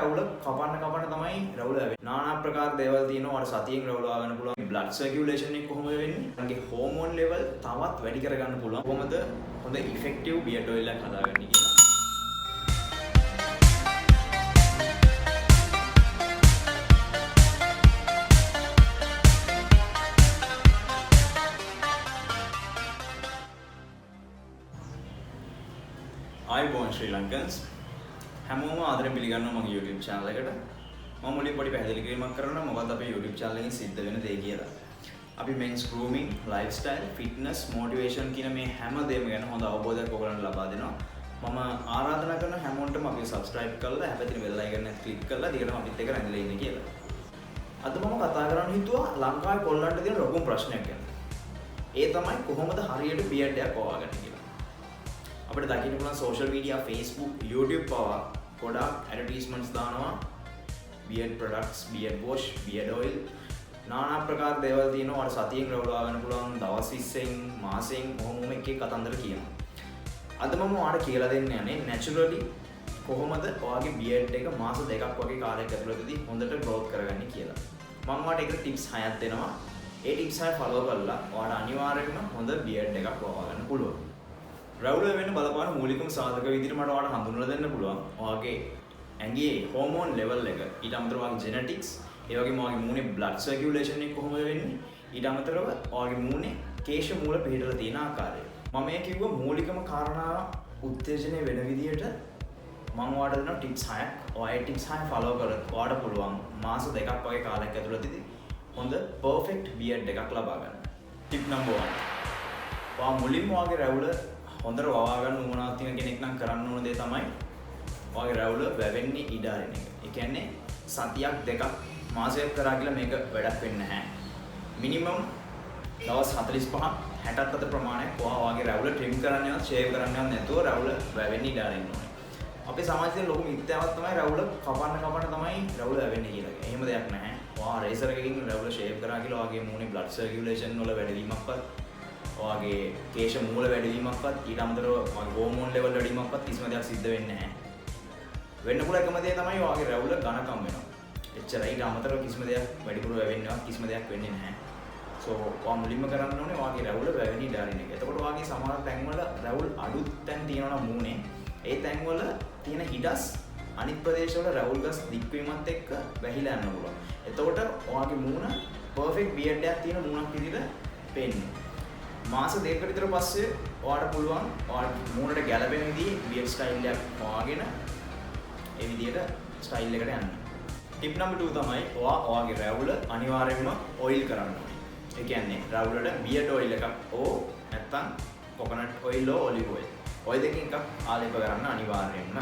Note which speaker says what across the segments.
Speaker 1: රැවුල කපන්න තමයි රැවුල වෙන්නේ. নানা ආකාර දේවල් තියෙනවා. අර සතියෙන් රැවුල ආගන්න පුළුවන්. බ්ලඩ් සර්කියුලේෂන් එක කොහොමද වෙන්නේ? මගේ හෝමෝන් ලෙවල් තවත් වැඩි කරගන්න පුළුවන්. කොහොමද හොඳ ඉෆෙක්ටිව් බියර්ඩ් ඔයිල් එකක් හදාගන්නේ කියලා. iBorn Sri Lankans හැමෝම ආදරෙන් පිළිගන්නවා මගේ YouTube channel එකට. මම මුලින් පොඩි පැහැදිලි කිරීමක් කරනවා මොකද අපේ YouTube channel එකෙන් සිද්ධ වෙන දේ කියලා. අපි men's grooming, lifestyle, fitness, motivation කියන මේ හැම දෙයක්ම ගැන හොඳ අවබෝධයක් ඔයගලන්ට ලබා දෙනවා. මම ආරාධනා කරන හැමෝටම අපි subscribe කරලා හැබැයි bell icon එක click කරලා දිගටම අපිත් එක්ක රැඳිලා ඉන්න කියලා. අද මම කතා කරන්න හිතුවා ලංකාවේ කොල්ලන්ට තියෙන ලොකුම ප්‍රශ්නයක් ගැන. ඒ තමයි කොහොමද හරියට beard එකක් හොයාගන්නේ කියලා. අපිට දකින්න පුළුවන් social media Facebook YouTube පවා ගොඩාක් advertisements දානවා beard products beard wash beard oil নানা ආකාර දේවල් තියෙනවා අර සතියෙන් රැවුලා ගන්න පුළුවන් දවස් 20න් මාසෙන් ඔහොම එක කතන්දර කියනවා අද මම ඔයාලට කියලා දෙන්න යන්නේ naturally කොහොමද ඔයාගේ beard එක මාස දෙකක් වගේ කාලයක් ඇතුළතදී හොඳට growth කරගන්නේ කියලා මම ඔයාලට ඒක tips 6ක් දෙනවා ඒ tips 6 follow කරලා ඔයාලට අනිවාර්යයෙන්ම හොඳ beard එකක් හොයා ගන්න පුළුවන් රැවුල වෙන්න බලපාන මූලිකම සාධක විදිහට මට ඔයාලට හඳුන්වලා දෙන්න පුළුවන්. ඔයාගේ ඇඟේ හෝමෝන් ලෙවල් එක, ඊට අමතරව ඔයාගේ ජෙනටික්ස්, ඒ වගේම ඔයාගේ මූණේ බ්ලඩ් සර්කියුලේෂන් එක කොහොමද වෙන්නේ? ඊට අමතරව ඔයාගේ මූණේ කේශ මූල පිහිටලා තියෙන ආකාරය. මම මේ කිව්ව මූලිකම කාරණා උත්තේජනය වෙන විදිහට මම ඔයාලට දෙන ටිප්ස් 6ක්. ඔයා ටිප්ස් 6 ෆලෝ කරලා ඔයාලට පුළුවන් මාස දෙකක් වගේ කාලයක් ඇතුළතදී හොඳ පර්ෆෙක්ට් බියර්ඩ් එකක් ලබා ගන්න. Tip number 1. ඔයා මුලින්ම ඔයාගේ රැවුල හොඳට වවා ගන්න උවමනාවක් තියෙන කෙනෙක් නම් කරන්න ඕන දේ තමයි ඔයාගේ රැවුල වැවෙන්නේ ඉඩ අරින එක. ඒ කියන්නේ සතියක් දෙකක් මාසයක් කරා කියලා මේක වැඩක් වෙන්නේ නැහැ. මිනිමම් දවස් 45ක් 60ක් අතර ප්‍රමාණයක් ඔයාගේ රැවුල ට්‍රිම් කරන්නවත් ෂේව් කරන්නවත් නැතුව රැවුල වැවෙන්නේ ඉඩ අරින්න ඕනේ. අපේ සමාජයේ ලොකු මිත්‍යාවක් තමයි රැවුල කපන්න තමයි රැවුල වැවෙන්නේ කියලා. එහෙම දෙයක් නැහැ. ඔයා රේසර් එකකින් රැවුල ෂේව් කරා කියලා ඔයාගේ මූණේ බ්ලඩ් සර්කියුලේෂන් වල වැඩිවීමක්වත් ඔයාගේ කේශ මූල වැඩිවීමක්වත් ඊට අමතරව ඔයාගේ හෝමෝන් ලෙවල් වැඩිවීමක්වත් කිසිම දෙයක් සිද්ධ වෙන්නේ නැහැ. වෙන්න පුළුවන් එකම දේ තමයි ඔයාගේ රැවුල ඝනකම් වෙනවා. එච්චරයි ඊට අමතරව කිසිම දෙයක් වැඩිපුර වැවෙන්නවත් කිසිම දෙයක් වෙන්නේ නැහැ. සෝ ඔයා මුලින්ම කරන්න ඕනේ ඔයාගේ රැවුල වැවෙන්නේ ඩාරින් එක. එතකොට ඔයාගේ සමහර තැන්වල රැවුල් අඩු තැන් තියෙනවා නම් මූණේ ඒ තැන්වල තියෙන හිඩස් අනිත් ප්‍රදේශවල රැවුල් ගස් දික් වීමත් එක්ක වැහිලා යන්න පුළුවන්. එතකොට ඔයාගේ මූණ පර්ෆෙක්ට් බියර්ඩ් එකක් තියෙන මූණක් විදිහට පේන්නේ. මාස දෙකකට විතර පස්සේ ඔයාලට පුළුවන් ඔයාලගේ මූණට ගැළපෙන විදිහේ බියර්ඩ් ස්ටයිල් එකක් හොයාගෙන ඒ විදිහට ස්ටයිල් එකට යන්න. ටිප් නම්බර් 2 තමයි ඔයාගේ රැවුල අනිවාර්යයෙන්ම ඔයිල් කරන්න ඕනේ. ඒ කියන්නේ රැවුල වලට බියර්ඩ් ඔයිල් එකක් ඕ නැත්නම් කොකනට් ඔයිල් ඕ ඔලිව් ඔයිල්. ඔය දෙකෙන් එකක් ආලේප කරන්න අනිවාර්යයෙන්ම.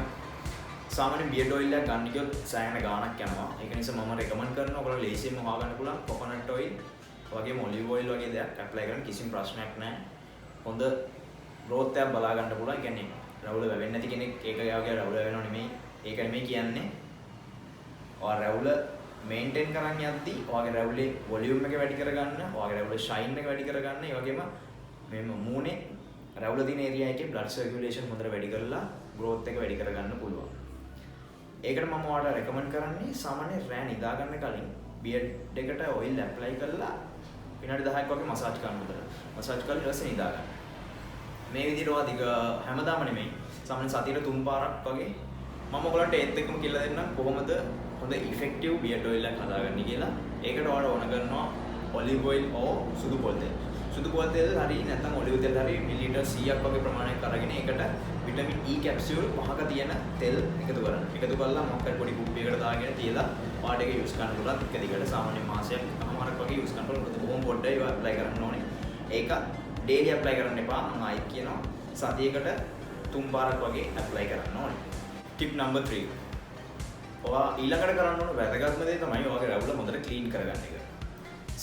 Speaker 1: සාමාන්‍ය බියර්ඩ් ඔයිල් එකක් ගන්න කියොත් සෑහෙන ගාණක් යනවා. ඒක නිසා මම රෙකමන්ඩ් කරනවා ඔයගොල්ලෝ ලේසියෙන්ම හොයාගන්න පුළුවන් කොකනට් ඔයිල් වගේ ඔලිව් ඔයිල් වගේ දෙයක් ඇප්ලයි කරන්න කිසිම ප්‍රශ්නයක් නැහැ. හොඳ growth එකක් බලා ගන්න පුළුවන්. ඒ කියන්නේ රැවුල වැවෙන්නේ නැති කෙනෙක් ඒක යාගේ රැවුල වැවෙනව නෙමෙයි. ඒක නෙමෙයි කියන්නේ. ඔයා රැවුල මේන්ටේන් කරන් යද්දී ඔයාගේ රැවුලේ වොලියුම් එක වැඩි කරගන්න, ඔයාගේ රැවුලේ ෂයින් එක වැඩි කරගන්න, ඒ වගේම මේ මූණේ රැවුල දින ඒරියා එකේ බ්ලඩ් සර්කියුලේෂන් හොඳට වැඩි කරලා growth එක වැඩි කරගන්න පුළුවන්. ඒකට මම ඔයාලට රෙකමන්ඩ් කරන්නේ සාමාන්‍ය රෑ නිදා ගන්න කලින් බියර්ඩ් එකට ඔයිල් ඇප්ලයි කරලා විනාඩි 10ක් වගේ මසාජ් කරන්න උදේ. මසාජ් කරලා ඊට පස්සේ නිදා ගන්න. මේ විදිහට ඔයා දිග හැමදාම නෙමෙයි. සාමාන්‍ය සතියට 3 පාරක් වගේ මම ඔයගලන්ට ඒත් එක්කම කියලා දෙන්නම් කොහොමද හොඳ ඉෆෙක්ටිව් බියර්ඩ් ඔයිල් එකක් හදාගන්නේ කියලා. ඒකට ඔයාලා ඕන කරනවා ඔලිව් ඔයිල් ඕ සුදු පොල් තෙල්. සුදු පොල් තෙල් හරි නැත්නම් ඔලිව් තෙල් හරි මිලිලීටර් 100ක් වගේ ප්‍රමාණයක් අරගෙන ඒකට විටමින් E කැප්සියුල් 5ක තියෙන තෙල් එකතු කරන්න. එකතු කරලා මොකක්ද පොඩි කුප්පියකට දාගෙන තියලා පාට එක යූස් කරන්න පුළුවන්. එක දිගට සාමාන්‍ය මාසයක් එකමාරක් වගේ යූස් කරන්න පුළුවන්. බොහොම පොඩ්ඩයි ඒවා ඇප්ලයි කරන්න ඕනේ. ඒක ඩේලි ඇප්ලයි කරන්න එපා. මම ආයිත් කියනවා සතියකට 3 පාරක් වගේ ඇප්ලයි කරන්න ඕනේ. Tip number 3. ඔයා ඊළඟට කරන්න ඕන වැදගත්ම දේ තමයි ඔයාගේ රැවුල හොඳට ක්ලීන් කරගන්න එක.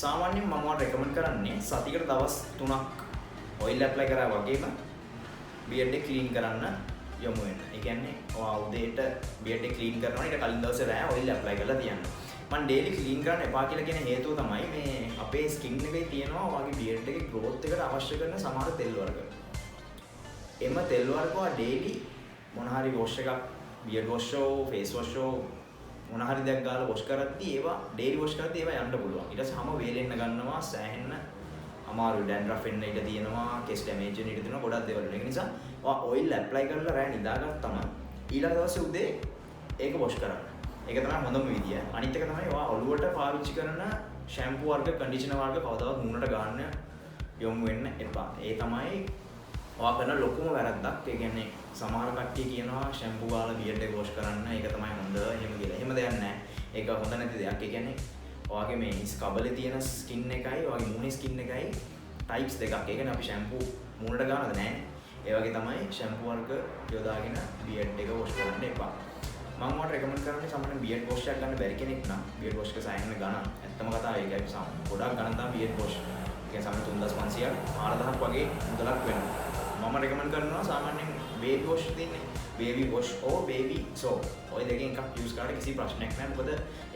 Speaker 1: සාමාන්‍යයෙන් මම ඔයාලට රෙකමන්ඩ් කරන්නේ සතියකට දවස් 3ක් ඔයිල් ඇප්ලයි කරා වගේම බියර්ඩ් එක ක්ලීන් කරන්න යමු වෙන. ඒ කියන්නේ ඔයා උදේට බියර්ඩ් එක ක්ලීන් කරනවා ඊට කලින් දවසේ රෑ ඔයිල් ඇප්ලයි කරලා තියන්න. මම ඩේලි ක්ලීන් කරන්න එපා කියලා කියන හේතුව තමයි මේ අපේ ස්කින් එකේ තියෙනවා ඔයාගේ බියර්ඩ් එකේ growth එකට අවශ්‍ය කරන සමහර තෙල් වර්ග. එම තෙල් වර්ග ඔයා ඩේලි මොන හරි වොෂ් එකක් බියර්ඩ් වොෂ් ඕ ෆේස් වොෂ් ඕ මොන හරි දෙයක් ගාලා වොෂ් කරද්දී ඒවා ඩේලි වොෂ් කරද්දී ඒවා යන්න පුළුවන්. ඊට පස්සේ හැම වේලෙන්න ගන්නවා සෑහෙන්න අමාරු ඩැන්ඩ්‍රෆ් වෙන්න ඉඩ තියෙනවා, කෙස් ඩැමේජ් වෙන්න ඉඩ තියෙනවා, ගොඩක් දේවල්. ඒක නිසා ඔයා ඔයිල් ඇප්ලයි කරලා රෑ නිදාගත්තම ඊළඟ දවසේ උදේ ඒක වොෂ් කරන්න. ඒක තමයි හොඳම විදිය. අනිත් එක තමයි ඔයා ඔළුවට පාවිච්චි කරන ෂැම්පූ වර්ග, කන්ඩිෂනර් වර්ග කවදාවත් මූණට ගන්න යොමු වෙන්න එපා. ඒ තමයි ඔයා කරන ලොකුම වැරද්දක්. ඒ කියන්නේ සමහර කට්ටිය කියනවා ෂැම්පූ ගාලා බියර්ඩ් එක වොෂ් කරන්න. ඒක තමයි හොඳ එහෙම කියලා. එහෙම දෙයක් නැහැ. ඒක හොඳ නැති දෙයක්. ඒ කියන්නේ ඔයාගේ මේ හිස් කබලේ තියෙන ස්කින් එකයි ඔයාගේ මූණේ ස්කින් එකයි ටයිප්ස් දෙකක්. ඒ කියන්නේ අපි ෂැම්පූ මූණට ගන්නද නැහැ. ඒ වගේ තමයි ෂැම්පූ වර්ග යොදාගෙන බියර්ඩ් එක වොෂ් කරන්න එපා. මම ඔයාලට රෙකමන්ඩ් කරන්නේ සාමාන්‍යයෙන් බියර්ඩ් වොෂ් එකක් ගන්න බැරි කෙනෙක් නම් බියර්ඩ් වොෂ් එක සෑහෙන ගණන්. ඇත්තම කතාව ඒකයි. ගොඩක් ගණන් තමයි බියර්ඩ් වොෂ්. ඒ කියන්නේ සාමාන්‍යයෙන් 3500ක් 4000ක් වගේ මුදලක් වෙනවා. මම රෙකමන්ඩ් කරනවා සාමාන්‍යයෙන් බේබි වොෂ් තියෙන්නේ. බේබි වොෂ් ඕ බේබි සෝප්. ඔය දෙකෙන් එකක් යූස් කරලා කිසි ප්‍රශ්නයක් නැහැ. මොකද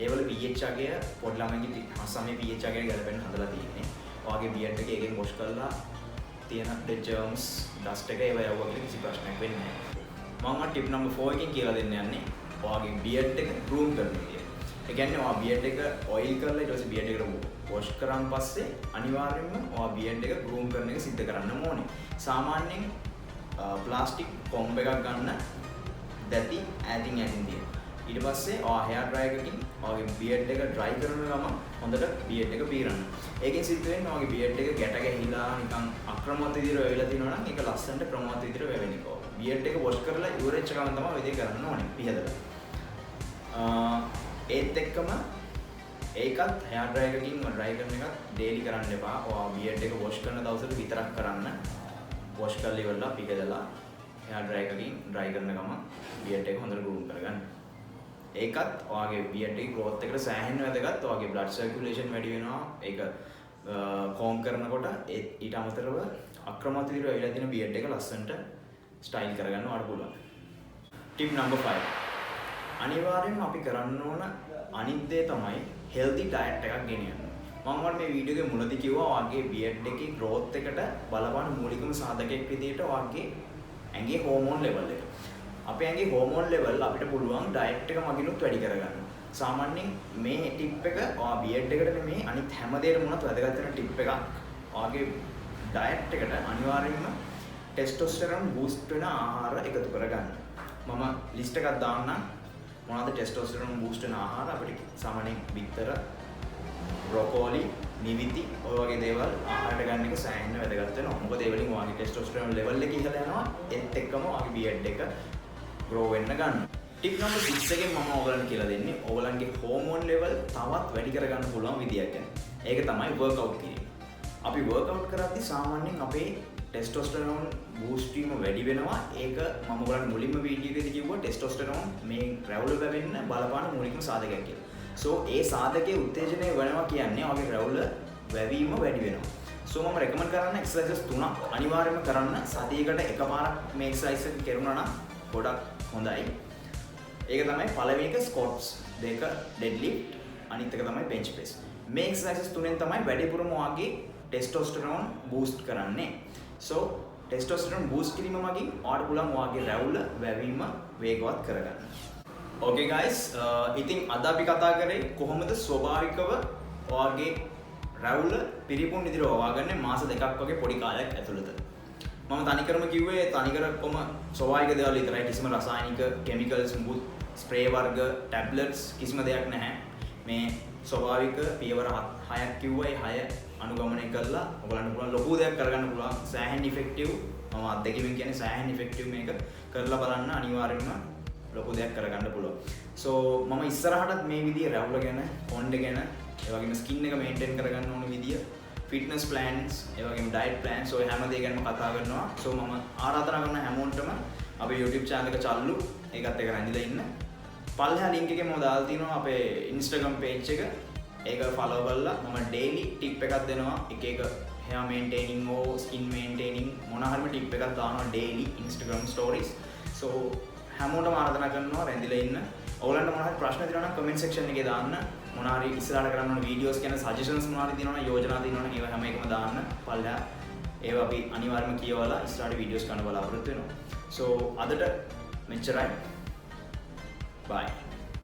Speaker 1: ඒවල pH අගය පොඩි ළමයින්ගේ හස්සමේ pH අගය ගැලපෙන්න හදලා තියෙන්නේ. ඔයාගේ බියර්ඩ් එක එකෙන් වොෂ් කරලා තියෙන dead germs dust එක ඒව යවුවා කියලා කිසි ප්‍රශ්නයක් වෙන්නේ නැහැ. මම ටිප් නම්බර් 4 එකෙන් කියලා දෙන්න යන්නේ ඔයාගේ බියර්ඩ් එක groom කරන විදිය. ඒ කියන්නේ ඔයා බියර්ඩ් එක ඔයිල් කරලා ඊට පස්සේ බියර්ඩ් එකට වොෂ් කරාන් පස්සේ අනිවාර්යයෙන්ම ඔයා බියර්ඩ් එක groom කරන එක සිද්ධ කරන්න ඕනේ. සාමාන්‍යයෙන් ප්ලාස්ටික් කොම්බ් එකක් ගන්න දැටි ඈතින් තියෙනවා. ඊට පස්සේ ඔයා හෙයාර් ඩ්‍රයර් එකකින් ඔයාගේ බියර්ඩ් එක ඩ්‍රයි කරන ගමන් හොඳට බියර්ඩ් එක පීරන්න. ඒකෙන් සිද්ධ වෙන්නේ ඔයාගේ බියර්ඩ් එක ගැට ගැහිලා නිකන් අක්‍රමවත් විදිහට වැවිලා තියෙනවා නම් ඒක ලස්සනට ක්‍රමවත් විදිහට වැවෙන්නේ කොහොමද? බියර්ඩ් එක වොෂ් කරලා ඉවරෙච්ච ගමන් තමයි ඔය දේ කරන්න ඕනේ පිහදලා. ඒත් එක්කම ඒකත් හෙයාර් ඩ්‍රයර් එකකින් ඩ්‍රයි කරන එකත් ඩේලි කරන්න එපා. ඔයා බියර්ඩ් එක වොෂ් කරන දවසට විතරක් කරන්න. වොෂ් කරලා ඉවරලා පිහදලා හෙයාර් ඩ්‍රයර් එකකින් ඩ්‍රයි කරන ගමන් බියර්ඩ් එක හොඳට ග්‍රූම් කරගන්න. ඒකත් ඔයාගේ බියර්ඩ් එකේ growth එකට සෑහෙන වැදගත්. ඔයාගේ blood circulation වැඩි වෙනවා. ඒක comb කරනකොට ඊට අමතරව අක්‍රමවත් විදිහට වෙලා තියෙන බියර්ඩ් එක ලස්සනට ස්ටයිල් කරගන්න ඔයාලට පුළුවන්. Tip number 5. අනිවාර්යෙන්ම අපි කරන්න ඕන අනිත් දේ තමයි healthy diet එකක් ගෙනියන්න. මම ඔයාලට මේ වීඩියෝ එකේ මුලදී කිව්වා ඔයාගේ බියර්ඩ් එකේ growth එකට බලපාන මූලිකම සාධකයක් විදිහට ඔයාගේ ඇඟේ හෝමෝන් ලෙවල් එක. අපේ ඇඟේ හෝමෝන් ලෙවල් අපිට පුළුවන් ඩයට් එක මගිනුත් වැඩි කරගන්න. සාමාන්‍යයෙන් මේ ටිප් එක ඔයා බියර්ඩ් එකට නෙමෙයි අනිත් හැම දෙයකටම උනත් වැදගත් වෙන ටිප් එකක්. ඔයාගේ ඩයට් එකට අනිවාර්යයෙන්ම ටෙස්ටොස්ටෙරෝන් බූස්ට් වෙන ආහාර එකතු කරගන්න. මම ලිස්ට් එකක් දාන්නම්. මොනවද ටෙස්ටොස්ටෙරෝන් බූස්ට් වෙන ආහාර? අපිට සාමාන්‍යයෙන් බිත්තර, බ්‍රොකෝලි, නිවිති ඔය වගේ දේවල් ආහාරයට ගන්න එක සෑහෙන වැදගත් වෙනවා. මොකද ඒ වලින් ඔයාගේ ටෙස්ටොස්ටෙරෝන් ලෙවල් එක ඉහළ යනවා. ඒත් එක්කම ඔයාගේ බියර්ඩ් එක grow වෙන්න ගන්න. ටිප් නම්බර් 6 එකෙන් මම ඔයගලන්ට කියලා දෙන්නේ ඔයගලන්ගේ හෝමෝන් ලෙවල් තවත් වැඩි කරගන්න පුළුවන් විදියක් ගැන. ඒක තමයි workout කිරීම. අපි workout කරද්දී සාමාන්‍යයෙන් අපේ ටෙස්ටොස්ටෙරෝන් බූස්ට් වීම වැඩි වෙනවා. ඒක මම ඔයගලන්ට මුලින්ම වීඩියෝ එකේදී කිව්වා ටෙස්ටොස්ටෙරෝන් මේ රැවුල වැවෙන්න බලපාන මූලිකම සාධකයක් කියලා. සෝ ඒ සාධකයේ උත්තේජනය වෙනවා කියන්නේ ඔයගේ රැවුල වැවීම වැඩි වෙනවා. සෝ මම රෙකමන්ඩ් කරන්න එක්සර්සයිසස් 3ක් අනිවාර්යයෙන්ම කරන්න. සතියකට එකපාරක් මේ එක්සර්සයිස් එක කරුණා නම් ගොඩක් හොඳයි. ඒක තමයි පළවෙනි එක ස්ක්වොට්ස්, දෙක ඩෙඩ්ලිෆ්ට්, අනිත් එක තමයි බෙන්ච් ප්‍රෙස්. මේ එක්සර්සයිසස් තුනෙන් තමයි වැඩිපුරම ඔයාගේ ටෙස්ටොස්ටෙරෝන් බූස්ට් කරන්නේ. සෝ ටෙස්ටොස්ටෙරෝන් බූස්ට් කිරීම මගින් ඔයාලට පුළුවන් ඔයාගේ රැවුල වැවීම වේගවත් කරගන්න. Okay guys, ඉතින් අද අපි කතා කරේ කොහොමද ස්වභාවිකව ඔයාගේ රැවුල පිරිපුන් විදිහට වවාගන්නේ මාස 2ක් වගේ පොඩි කාලයක් ඇතුළත. මම තනිකරම කිව්වේ තනිකරම ස්වභාවික දේවල් විතරයි. කිසිම රසායනික කෙමිකල්ස්, ස්ප්‍රේ වර්ග, ටැබ්ලට්ස් කිසිම දෙයක් නැහැ. මේ ස්වභාවික පියවර 6ක් කිව්වා. ඒ 6 අනුගමනය කළා ඔයගලන්ට පුළුවන් ලොකු දෙයක් කරගන්න පුළුවන්. සෑහෙන ඉෆෙක්ටිව්. මම අත්දැකීමෙන් කියන්නේ සෑහෙන ඉෆෙක්ටිව් මේක කරලා බලන්න අනිවාර්යයෙන්ම ලොකු දෙයක් කරගන්න පුළුවන්. සෝ මම ඉස්සරහටත් මේ විදිහේ රැවුල ගැන, කොන්ඩ ගැන, ඒ වගේම ස්කින් එක මේන්ටේන් කරගන්න ඕන විදිය, ෆිට්නස් ප්ලෑන්ස්, ඒ වගේම ඩයට් ප්ලෑන්ස් ඔය හැම දෙයක් ගැනම කතා කරනවා. සෝ මම ආරාධනා කරන හැමෝටම අපේ YouTube channel එක චල්ලු ඒකත් එක්ක රැඳිලා ඉන්න. පල්ලෙහා link එකේ මම දාලා තියෙනවා අපේ Instagram page එක. ඒක follow කරලා මම daily tip එකක් දෙනවා. එක hair maintaining or skin maintaining මොන හරිම tip එකක් දානවා daily Instagram stories. So හැමෝටම ආරාධනා කරනවා රැඳිලා ඉන්න. ඔයගලන්ට මොන හරි ප්‍රශ්න තියෙනවා නම් comment section එකේ දාන්න. මොන හරි ඉස්සරහට කරන්න ඕන videos ගැන suggestions මොන හරි තියෙනවා නම් යෝජනා තියෙනවා නම් ඒවා හැම එකම දාන්න. පල්ලා ඒවා අපි අනිවාර්යයෙන්ම කියවලා ඉස්සරහට videos ගන්න බලාපොරොත්තු වෙනවා. So අදට මෙච්චරයි. Bye.